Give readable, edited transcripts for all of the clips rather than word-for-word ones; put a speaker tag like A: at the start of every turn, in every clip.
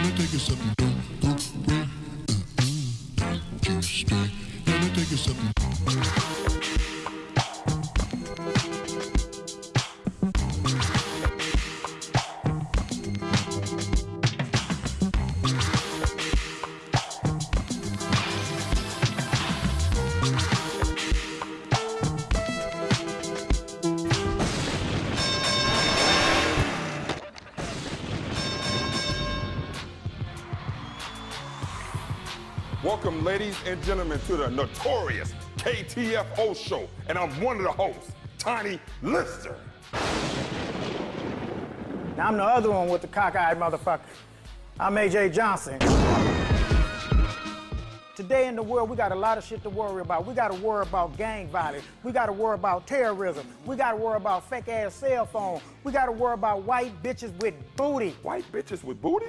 A: Let me take you something. Don't go away. You straight. Let me take you something.
B: Welcome, ladies and gentlemen, to the notorious KTFO show, and I'm one of the hosts, Tiny Lister.
C: Now I'm the other one with the cockeyed motherfucker. I'm AJ Johnson. Today in the world, we got a lot of shit to worry about. We got to worry about gang violence. We got to worry about terrorism. We got to worry about fake-ass cell phone. We got to worry about white bitches with booty.
B: White bitches with booty?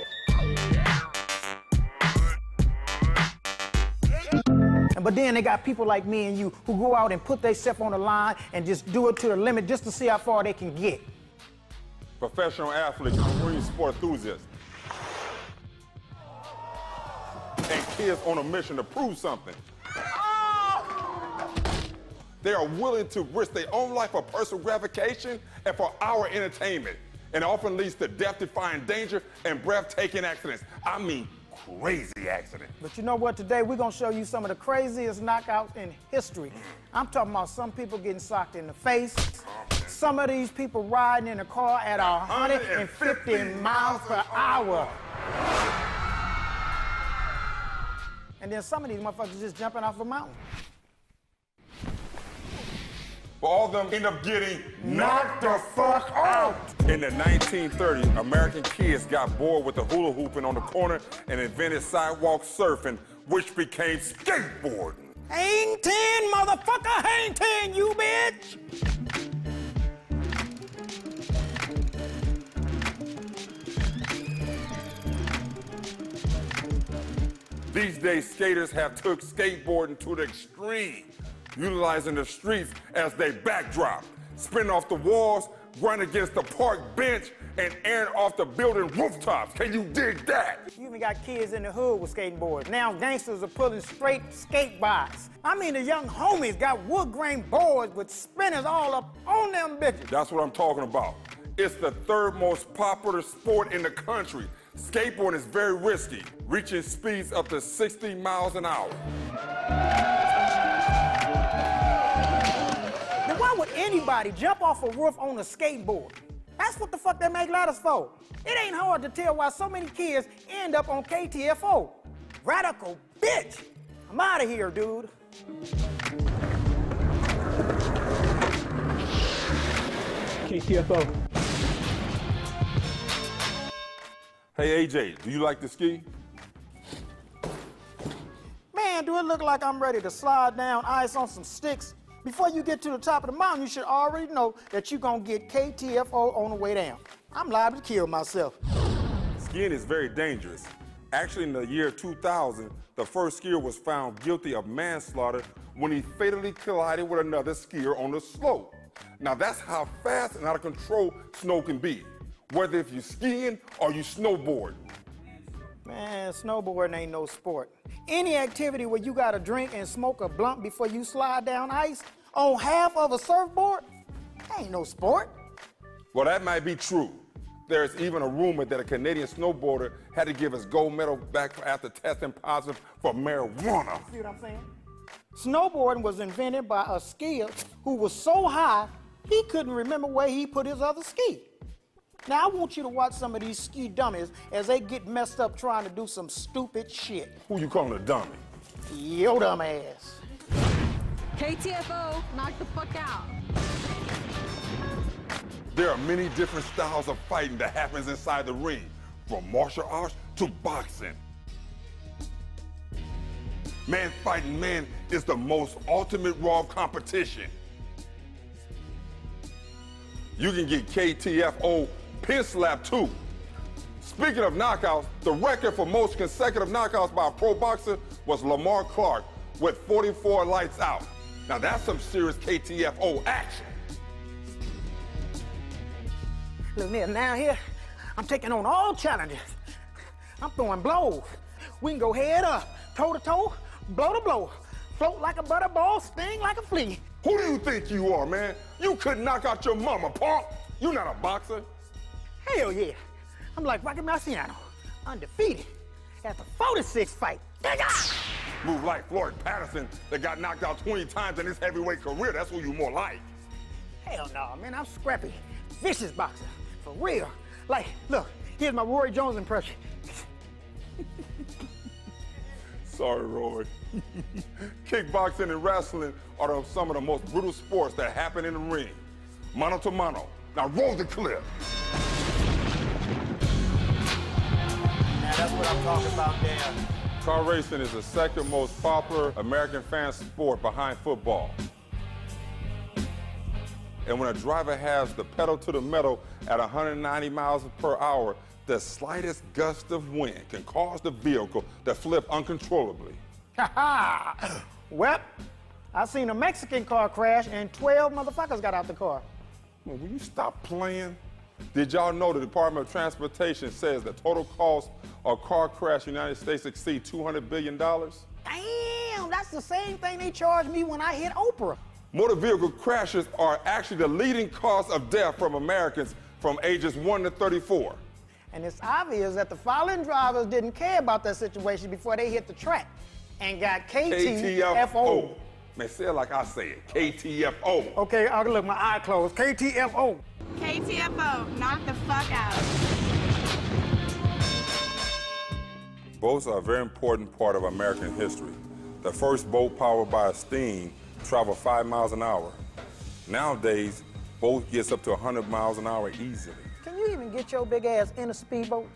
C: But then they got people like me and you who go out and put themselves on the line and just do it to the limit just to see how far they can get.
B: Professional athletes, marine sport enthusiasts, and kids on a mission to prove something. They are willing to risk their own life for personal gratification and for our entertainment. And it often leads to death-defying danger and breathtaking accidents. I mean, crazy accident.
C: But you know what? Today we're gonna show you some of the craziest knockouts in history. I'm talking about some people getting socked in the face. Some of these people riding in a car at 150 miles per hour. And then some of these motherfuckers just jumping off a mountain.
B: But all of them end up getting knocked the fuck out. In the 1930s, American kids got bored with the hula hooping on the corner and invented sidewalk surfing, which became skateboarding.
C: Hang 10, motherfucker, hang 10, you bitch!
B: These days, skaters have took skateboarding to the extreme, utilizing the streets as their backdrop, spinning off the walls, running against the park bench, and airing off the building rooftops. Can you dig that?
C: You even got kids in the hood with skateboards. Now gangsters are pulling straight skate bikes. I mean, the young homies got wood grain boards with spinners all up on them bitches.
B: That's what I'm talking about. It's the third most popular sport in the country. Skateboarding is very risky, reaching speeds up to 60 miles an hour.
C: Now, why would anybody jump off a roof on a skateboard? That's what the fuck they make ladders for. It ain't hard to tell why so many kids end up on KTFO. Radical bitch. I'm out of here, dude.
D: KTFO.
B: Hey, AJ, do you like to ski?
C: Man, do it look like I'm ready to slide down ice on some sticks? Before you get to the top of the mountain, you should already know that you're gonna get KTFO on the way down. I'm liable to kill myself.
B: Skiing is very dangerous. Actually, in the year 2000, the first skier was found guilty of manslaughter when he fatally collided with another skier on the slope. Now, that's how fast and out of control snow can be, whether if you're skiing or you snowboard.
C: Man, snowboarding ain't no sport. Any activity where you gotta drink and smoke a blunt before you slide down ice on half of a surfboard, ain't no sport.
B: Well, that might be true. There's even a rumor that a Canadian snowboarder had to give his gold medal back after testing positive for marijuana.
C: See what I'm saying? Snowboarding was invented by a skier who was so high, he couldn't remember where he put his other ski. Now, I want you to watch some of these ski dummies as they get messed up trying to do some stupid shit.
B: Who you calling a dummy?
C: Yo, dumb ass.
E: KTFO, knock the fuck out.
B: There are many different styles of fighting that happens inside the ring, from martial arts to boxing. Man fighting man is the most ultimate raw competition. You can get KTFO pin slap too. Speaking of knockouts, the record for most consecutive knockouts by a pro boxer was Lamar Clark with 44 lights out. Now that's some serious KTFO action.
C: Look, now here, I'm taking on all challenges. I'm throwing blows. We can go head up, toe to toe, blow to blow. Float like a butterball, sting like a flea.
B: Who do you think you are, man? You could knock out your mama, punk. You not a boxer.
C: Hell yeah. I'm like Rocky Marciano, undefeated at the 46 fight.
B: Move like Floyd Patterson that got knocked out 20 times in his heavyweight career. That's who you more like.
C: Hell no, man, I'm scrappy, vicious boxer, for real. Like, look, here's my Roy Jones impression.
B: Sorry, Roy. Kickboxing and wrestling are some of the most brutal sports that happen in the ring. Mano to mano. Now roll the clip.
C: Now that's what I'm talking about there.
B: Car racing is the second most popular American fan sport behind football. And when a driver has the pedal to the metal at 190 miles per hour, the slightest gust of wind can cause the vehicle to flip uncontrollably.
C: Well, I seen a Mexican car crash and 12 motherfuckers got out the car.
B: Well, will you stop playing? Did y'all know the Department of Transportation says the total cost of a car crash in the United States exceeds $200 billion?
C: Damn, that's the same thing they charged me when I hit Oprah.
B: Motor vehicle crashes are actually the leading cause of death from Americans from ages 1 to 34.
C: And it's obvious that the fallen drivers didn't care about that situation before they hit the track and got KTFO.
B: Man, say it like I say it, KTFO.
C: Okay, look, my eye closed, KTFO.
E: KTFO, knock the fuck out.
B: Boats are a very important part of American history. The first boat powered by steam traveled 5 miles an hour. Nowadays, boat gets up to 100 miles an hour easily.
C: Can you even get your big ass in a speedboat?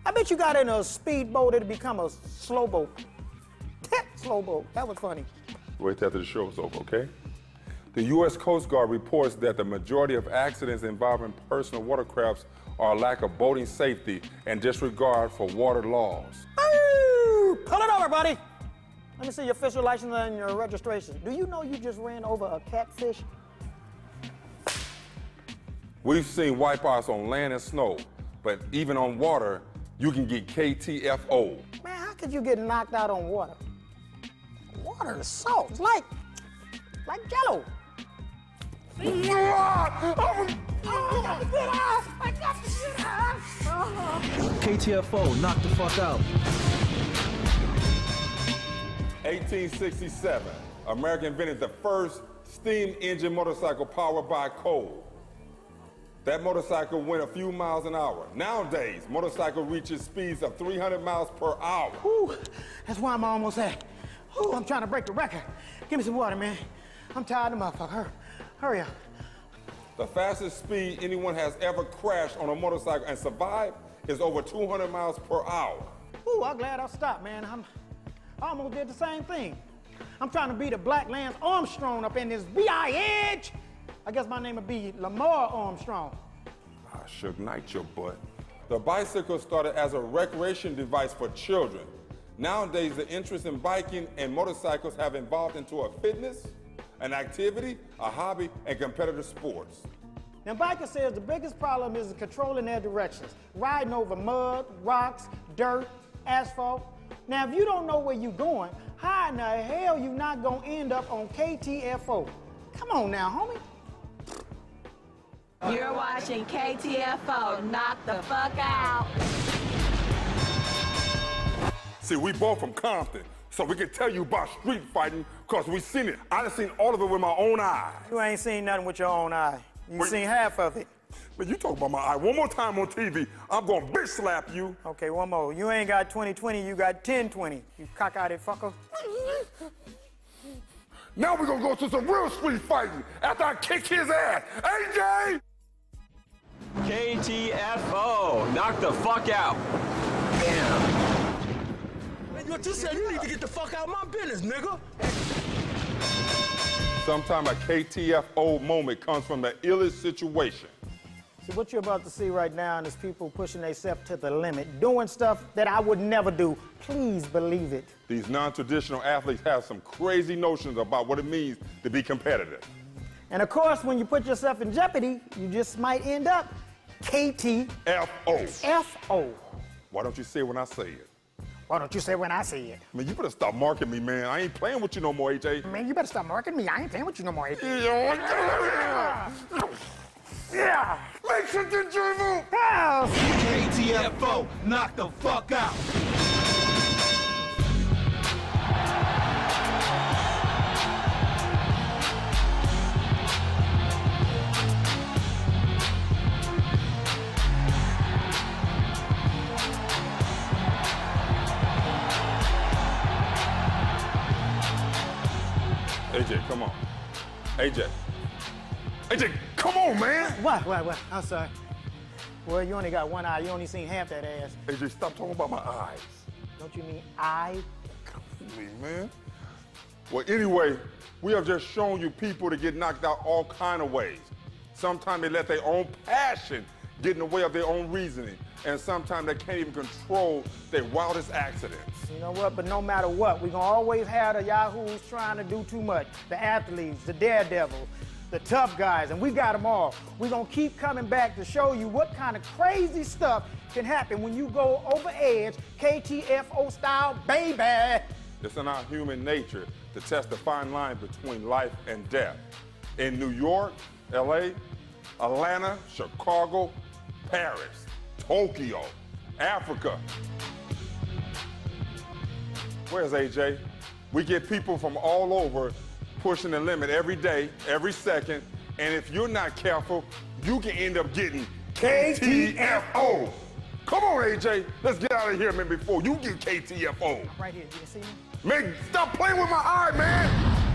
C: I bet you got in a speedboat, it'll become a slow boat. Slow boat, that was funny.
B: Wait till after the show is over, okay? The U.S. Coast Guard reports that the majority of accidents involving personal watercrafts are a lack of boating safety and disregard for water laws.
C: Ooh, pull it over, buddy. Let me see your official license and your registration. Do you know you just ran over a catfish?
B: We've seen wipeouts on land and snow, but even on water, you can get KTFO.
C: Man, how could you get knocked out on water? Water is salt. It's like Jello.
D: KTFO, knock the fuck out.
B: 1867, America invented the first steam engine motorcycle powered by coal. That motorcycle went a few miles an hour. Nowadays, motorcycle reaches speeds of 300 miles per hour.
C: Ooh, that's why I'm almost at. Ooh, I'm trying to break the record. Give me some water, man. I'm tired of the motherfucker. Hurry up.
B: The fastest speed anyone has ever crashed on a motorcycle and survived is over 200 miles per hour.
C: Ooh, I'm glad I stopped, man. I almost did the same thing. I'm trying to be the Black Lance Armstrong up in this VI edge. I guess my name would be Lamar Armstrong.
B: I should knight your butt. The bicycle started as a recreation device for children. Nowadays, the interest in biking and motorcycles have evolved into a fitness, an activity, a hobby, and competitive sports.
C: Now, bikers says the biggest problem is controlling their directions, riding over mud, rocks, dirt, asphalt. Now, if you don't know where you're going, how in the hell you not gonna end up on KTFO? Come on now, homie.
E: You're watching KTFO, knock the fuck out.
B: See, we both from Compton, so we can tell you about street fighting because we seen it. I done seen all of it with my own eyes.
C: You ain't seen nothing with your own eye. You seen half of it.
B: But you talk about my eye one more time on TV, I'm gonna bitch slap you.
C: Okay, one more. You ain't got 20/20, you got 10/20. You cockeyed fucker.
B: Now we're gonna go to some real street fighting after I kick his ass. AJ!
F: KTFO, knock the fuck out. Damn.
G: What you said, you need to get the fuck out of my business, nigga.
B: Sometimes a KTFO moment comes from the illest situation.
C: See, what you're about to see right now is people pushing themselves to the limit, doing stuff that I would never do. Please believe it.
B: These non-traditional athletes have some crazy notions about what it means to be competitive.
C: And of course, when you put yourself in jeopardy, you just might end up KTFO.
B: FO. Why don't you say it when I say it?
C: Why don't you say when I say it?
B: Man, you better stop marking me, man. I ain't playing with you no more, AJ.
C: Man, you better stop marking me. I ain't playing with you no more, AJ.
B: Yeah! Make sure to dribble!
D: KTFO, knock the fuck out.
B: AJ, come on. AJ, come on, man!
C: What? I'm sorry. Well, you only got one eye. You only seen half that ass.
B: AJ, stop talking about my eyes.
C: Don't you mean eye?
B: Come on, man. Well, anyway, we have just shown you people to get knocked out all kind of ways. Sometimes they let their own passion get in the way of their own reasoning. And sometimes they can't even control their wildest accidents.
C: You know what? But no matter what, we're going to always have the yahoos trying to do too much. The athletes, the daredevils, the tough guys, and we got them all. We're going to keep coming back to show you what kind of crazy stuff can happen when you go over edge, KTFO style, baby.
B: It's in our human nature to test the fine line between life and death. In New York, LA, Atlanta, Chicago, Paris, Tokyo, Africa. Where's AJ? We get people from all over pushing the limit every day, every second, and if you're not careful, you can end up getting KTFO. Come on, AJ, let's get out of here, man, before you get KTFO.
C: Right here, you can see me?
B: Man, stop playing with my eye, man!